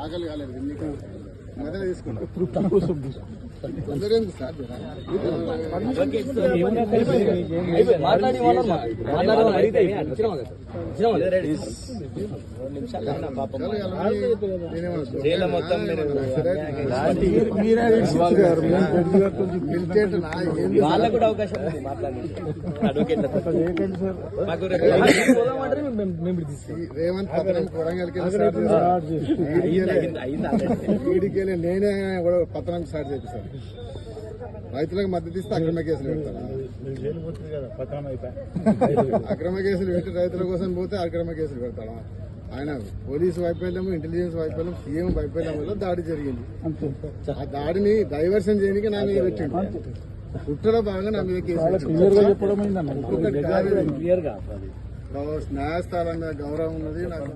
ఆకలి కాలేదు మొదలు తీసుకుంటాం వాళ్ళకు కూడా అవకాశం రేవంత్ పత్రం కొడంగల్కి నేనే కూడా పత్రానికి స్టార్ట్ చేపిస్తాను. రైతులకు మద్దతు ఇస్తే అక్రమ కేసులు పెడతారా? అక్రమ కేసులు పెట్టి రైతుల కోసం పోతే అక్రమ కేసులు పెడతాడా? ఆయన పోలీసు వైఫల్యం, ఇంటెలిజెన్స్ వైఫల్యం, సీఎం వైఫల్యం వల్ల దాడి జరిగింది. ఆ దాడిని డైవర్షన్ చేయడానికి నా మీద పెట్టిండు. కుట్రలో భాగంగా నా మీద కేసు న్యాయస్థానం మీద గౌరవం ఉన్నది నాకు.